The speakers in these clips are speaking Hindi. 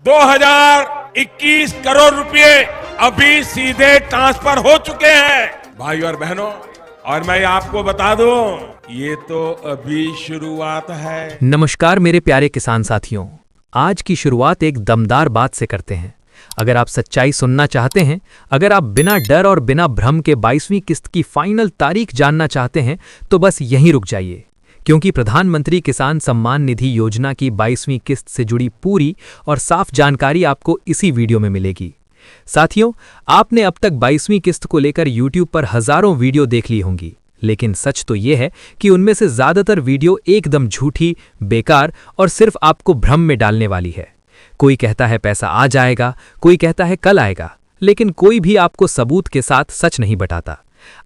2021 करोड़ रुपए अभी सीधे ट्रांसफर हो चुके हैं भाई और बहनों। और मैं आपको बता दूं, ये तो अभी शुरुआत है। नमस्कार मेरे प्यारे किसान साथियों, आज की शुरुआत एक दमदार बात से करते हैं। अगर आप सच्चाई सुनना चाहते हैं, अगर आप बिना डर और बिना भ्रम के 22वीं किस्त की फाइनल तारीख जानना चाहते हैं, तो बस यहीं रुक जाइए, क्योंकि प्रधानमंत्री किसान सम्मान निधि योजना की 22वीं किस्त से जुड़ी पूरी और साफ जानकारी आपको इसी वीडियो में मिलेगी। साथियों, आपने अब तक 22वीं किस्त को लेकर YouTube पर हजारों वीडियो देख ली होंगी, लेकिन सच तो यह है कि उनमें से ज्यादातर वीडियो एकदम झूठी, बेकार और सिर्फ आपको भ्रम में डालने वाली है। कोई कहता है पैसा आ जाएगा, कोई कहता है कल आएगा, लेकिन कोई भी आपको सबूत के साथ सच नहीं बताता।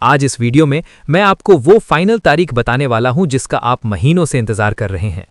आज इस वीडियो में मैं आपको वो फाइनल तारीख बताने वाला हूं जिसका आप महीनों से इंतजार कर रहे हैं।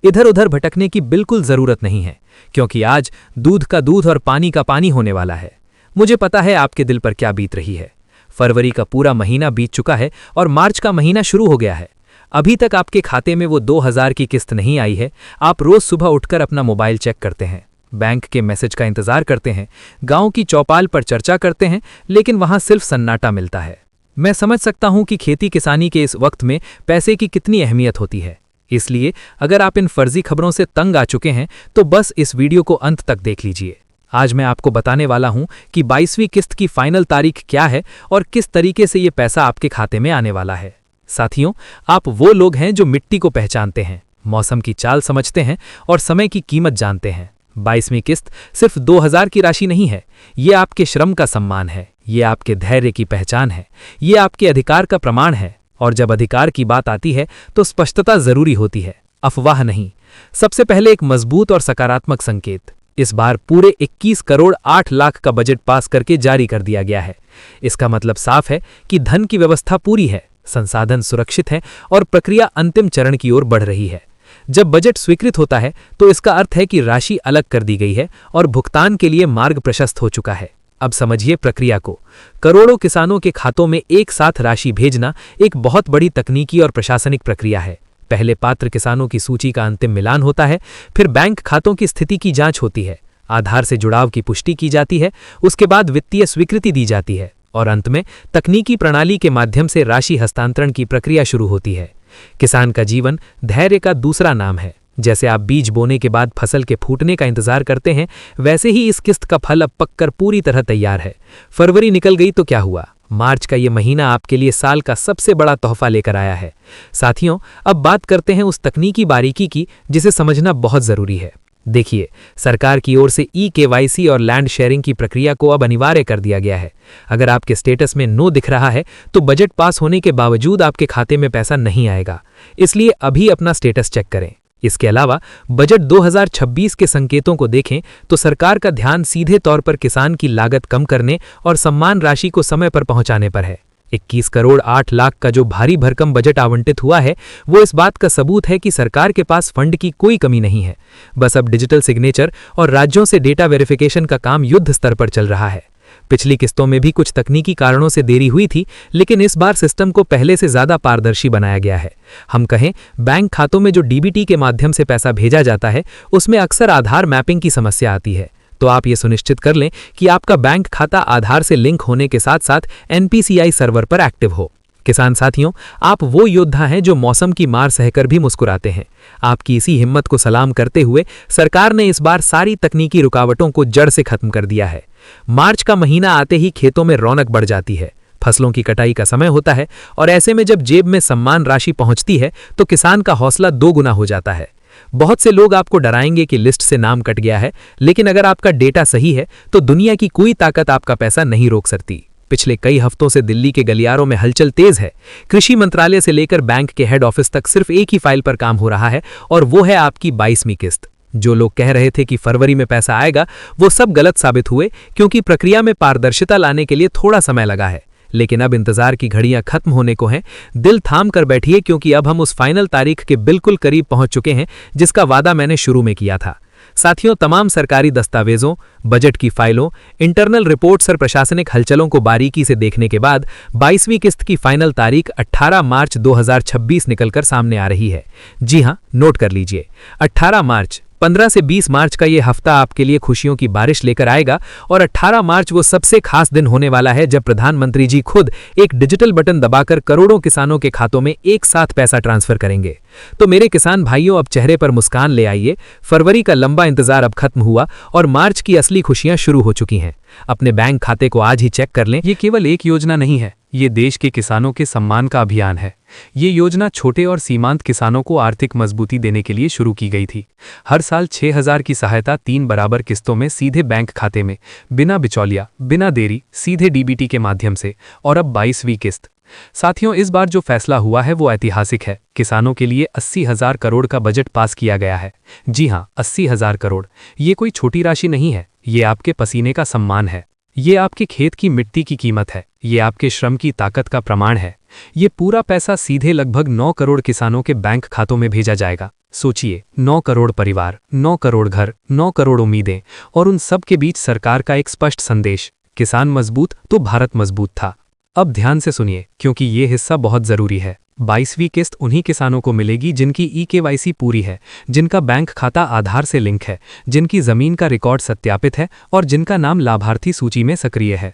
इधर उधर भटकने की बिल्कुल जरूरत नहीं है, क्योंकि आज दूध का दूध और पानी का पानी होने वाला है। मुझे पता है आपके दिल पर क्या बीत रही है। फरवरी का पूरा महीना बीत चुका है और मार्च का महीना शुरू हो गया है। अभी तक आपके खाते में वो 2000 की किस्त नहीं आई है। आप रोज सुबह उठकर अपना मोबाइल चेक करते हैं, बैंक के मैसेज का इंतजार करते हैं, गांव की चौपाल पर चर्चा करते हैं, लेकिन वहां सिर्फ सन्नाटा मिलता है। मैं समझ सकता हूं कि खेती किसानी के इस वक्त में पैसे की कितनी अहमियत होती है। इसलिए अगर आप इन फर्जी खबरों से तंग आ चुके हैं तो बस इस वीडियो को अंत तक देख लीजिए। आज मैं आपको बताने वाला हूं कि 22वीं किस्त की फाइनल तारीख क्या है और किस तरीके से ये पैसा आपके खाते में आने वाला है। साथियों, आप वो लोग हैं जो मिट्टी को पहचानते हैं, मौसम की चाल समझते हैं और समय की कीमत जानते हैं। 22वीं किस्त सिर्फ 2000 की राशि नहीं है, ये आपके श्रम का सम्मान है, ये आपके धैर्य की पहचान है, ये आपके अधिकार का प्रमाण है। और जब अधिकार की बात आती है तो स्पष्टता जरूरी होती है, अफवाह नहीं। सबसे पहले एक मजबूत और सकारात्मक संकेत। इस बार पूरे 21 करोड़ 8 लाख का बजट पास करके जारी कर दिया गया है। इसका मतलब साफ है कि धन की व्यवस्था पूरी है, संसाधन सुरक्षित है और प्रक्रिया अंतिम चरण की ओर बढ़ रही है। जब बजट स्वीकृत होता है तो इसका अर्थ है कि राशि अलग कर दी गई है और भुगतान के लिए मार्ग प्रशस्त हो चुका है। अब समझिए प्रक्रिया को। करोड़ों किसानों के खातों में एक साथ राशि भेजना एक बहुत बड़ी तकनीकी और प्रशासनिक प्रक्रिया है। पहले पात्र किसानों की सूची का अंतिम मिलान होता है, फिर बैंक खातों की स्थिति की जांच होती है, आधार से जुड़ाव की पुष्टि की जाती है, उसके बाद वित्तीय स्वीकृति दी जाती है और अंत में तकनीकी प्रणाली के माध्यम से राशि हस्तांतरण की प्रक्रिया शुरू होती है। किसान का जीवन धैर्य का दूसरा नाम है। जैसे आप बीज बोने के बाद फसल के फूटने का इंतजार करते हैं, वैसे ही इस किस्त का फल अब पककर पूरी तरह तैयार है। फरवरी निकल गई तो क्या हुआ, मार्च का ये महीना आपके लिए साल का सबसे बड़ा तोहफा लेकर आया है। साथियों, अब बात करते हैं उस तकनीकी बारीकी की जिसे समझना बहुत जरूरी है। देखिए, सरकार की ओर से ई-केवाईसी और लैंड शेयरिंग की प्रक्रिया को अब अनिवार्य कर दिया गया है। अगर आपके स्टेटस में नो दिख रहा है तो बजट पास होने के बावजूद आपके खाते में पैसा नहीं आएगा। इसलिए अभी अपना स्टेटस चेक करें। इसके अलावा बजट 2026 के संकेतों को देखें तो सरकार का ध्यान सीधे तौर पर किसान की लागत कम करने और सम्मान राशि को समय पर पहुंचाने पर है। 21 करोड़ 8 लाख का जो भारी भरकम बजट आवंटित हुआ है, वो इस बात का सबूत है कि सरकार के पास फंड की कोई कमी नहीं है। बस अब डिजिटल सिग्नेचर और राज्यों से डेटा वेरिफिकेशन का काम युद्ध स्तर पर चल रहा है। पिछली किस्तों में भी कुछ तकनीकी कारणों से देरी हुई थी, लेकिन इस बार सिस्टम को पहले से ज्यादा पारदर्शी बनाया गया है। हम कहें, बैंक खातों में जो डीबीटी के माध्यम से पैसा भेजा जाता है, उसमें अक्सर आधार मैपिंग की समस्या आती है। तो आप ये सुनिश्चित कर लें कि आपका बैंक खाता आधार से लिंक होने के साथ साथ एनपीसीआई सर्वर पर एक्टिव हो। किसान साथियों, आप वो योद्धा हैं जो मौसम की मार सहकर भी मुस्कुराते हैं। आपकी इसी हिम्मत को सलाम करते हुए सरकार ने इस बार सारी तकनीकी रुकावटों को जड़ से खत्म कर दिया है। मार्च का महीना आते ही खेतों में रौनक बढ़ जाती है, फसलों की कटाई का समय होता है और ऐसे में जब जेब में सम्मान राशि पहुंचती है तो किसान का हौसला 2 गुना हो जाता है। बहुत से लोग आपको डराएंगे कि लिस्ट से नाम कट गया है, लेकिन अगर आपका डेटा सही है तो दुनिया की कोई ताकत आपका पैसा नहीं रोक सकती। पिछले कई हफ्तों से दिल्ली के गलियारों में हलचल तेज है। कृषि मंत्रालय से लेकर बैंक के हेड ऑफिस तक सिर्फ एक ही फाइल पर काम हो रहा है और वो है आपकी 22वीं किस्त। जो लोग कह रहे थे कि फरवरी में पैसा आएगा, वो सब गलत साबित हुए, क्योंकि प्रक्रिया में पारदर्शिता लाने के लिए थोड़ा समय लगा है। लेकिन अब इंतजार की घड़ियां खत्म होने को हैं। दिल थाम कर बैठिए, क्योंकि अब हम उस फाइनल तारीख के बिल्कुल करीब पहुंच चुके हैं जिसका वादा मैंने शुरू में किया था। साथियों, तमाम सरकारी दस्तावेजों, बजट की फाइलों, इंटरनल रिपोर्ट्स और प्रशासनिक हलचलों को बारीकी से देखने के बाद 22वीं किस्त की फाइनल तारीख 18 मार्च 2026 निकलकर सामने आ रही है। जी हां, नोट कर लीजिए, 18 मार्च 15 से 20 मार्च का ये हफ्ता आपके लिए खुशियों की बारिश लेकर आएगा और 18 मार्च वो सबसे खास दिन होने वाला है जब प्रधानमंत्री जी खुद एक डिजिटल बटन दबाकर करोड़ों किसानों के खातों में एक साथ पैसा ट्रांसफर करेंगे। तो मेरे किसान भाइयों, अब चेहरे पर मुस्कान ले आइए। फरवरी का लंबा इंतजार अब खत्म हुआ और मार्च की असली खुशियां शुरू हो चुकी हैं। अपने बैंक खाते को आज ही चेक कर लें। ये केवल एक योजना नहीं है, ये देश के किसानों के सम्मान का अभियान है। ये योजना छोटे और सीमांत किसानों को आर्थिक मजबूती देने के लिए शुरू की गई थी। हर साल 6,000 की सहायता 3 बराबर किस्तों में सीधे बैंक खाते में, बिना बिचौलिया, बिना देरी, सीधे डीबीटी के माध्यम से, और अब 22वीं किस्त। साथियों, इस बार जो फैसला हुआ है वो ऐतिहासिक है। किसानों के लिए 80,000 करोड़ का बजट पास किया गया है। जी हां, 80,000 करोड़। ये कोई छोटी राशि नहीं है, ये आपके पसीने का सम्मान है। ये आपके खेत की मिट्टी की कीमत है। ये आपके श्रम की ताकत का प्रमाण है। ये पूरा पैसा सीधे लगभग 9 करोड़ किसानों के बैंक खातों में भेजा जाएगा। सोचिए, 9 करोड़ परिवार, 9 करोड़ घर, 9 करोड़ उम्मीदें, और उन सब के बीच सरकार का एक स्पष्ट संदेश: किसान मजबूत तो भारत मजबूत था। अब ध्यान से सुनिए, क्योंकि ये हिस्सा बहुत जरूरी है। 22वीं किस्त उन्हीं किसानों को मिलेगी जिनकी EKYC पूरी है, जिनका बैंक खाता आधार से लिंक है, जिनकी जमीन का रिकॉर्ड सत्यापित है और जिनका नाम लाभार्थी सूची में सक्रिय है।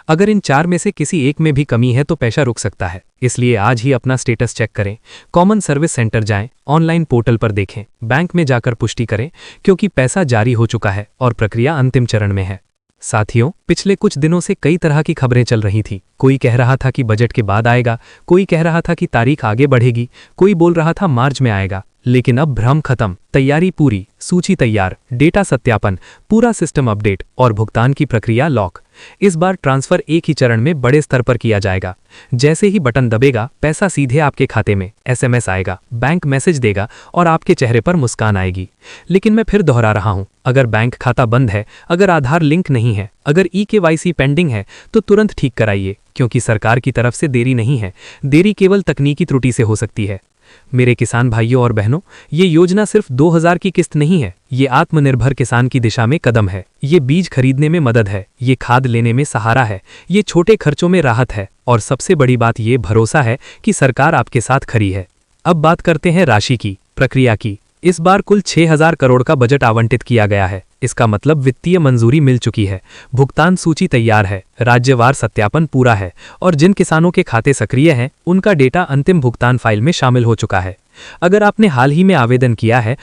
अगर इन 4 में से किसी एक में भी कमी है तो पैसा रुक सकता है। इसलिए आज ही अपना स्टेटस चेक करें। कॉमन सर्विस सेंटर जाएं, ऑनलाइन पोर्टल पर देखें, बैंक में जाकर पुष्टि करें, क्योंकि पैसा जारी हो चुका है और प्रक्रिया अंतिम चरण में है। साथियों, पिछले कुछ दिनों से कई तरह की खबरें चल रही थी। कोई कह रहा था कि बजट के बाद आएगा, कोई कह रहा था कि तारीख आगे बढ़ेगी, कोई बोल रहा था मार्च में आएगा। लेकिन अब भ्रम खत्म, तैयारी पूरी, सूची तैयार, डेटा सत्यापन, पूरा सिस्टम अपडेट और भुगतान की प्रक्रिया लॉक। इस बार ट्रांसफर एक ही चरण में बड़े स्तर पर किया जाएगा। जैसे ही बटन दबेगा, पैसा सीधे आपके खाते में, SMS आएगा, बैंक मैसेज देगा और आपके चेहरे पर मुस्कान आएगी। लेकिन मैं फिर दोहरा रहा हूं, अगर बैंक खाता बंद है, अगर आधार लिंक नहीं है, अगर EKYC पेंडिंग है, तो तुरंत ठीक कराइए, क्योंकि सरकार की तरफ से देरी नहीं है। देरी केवल तकनीकी त्रुटि से हो सकती है। मेरे किसान भाइयों और बहनों, ये योजना सिर्फ 2000 की किस्त नहीं है। ये आत्मनिर्भर किसान की दिशा में कदम है। ये बीज खरीदने में मदद है, ये खाद लेने में सहारा है, ये छोटे खर्चों में राहत है, और सबसे बड़ी बात ये भरोसा है कि सरकार आपके साथ खड़ी है। अब बात करते हैं राशि की, प्रक्रिया की। इस बार कुल 6,000 करोड़ का बजट आवंटित किया गया है। इसका मतलब वित्तीय मंजूरी मिल चुकी है, भुगतान सूची तैयार है, राज्यवार सत्यापन पूरा है, और जिन किसानों के खाते सक्रिय हैं, उनका डेटा अंतिम भुगतान फाइल में शामिल हो चुका है। अगर आपने हाल ही में आवेदन किया है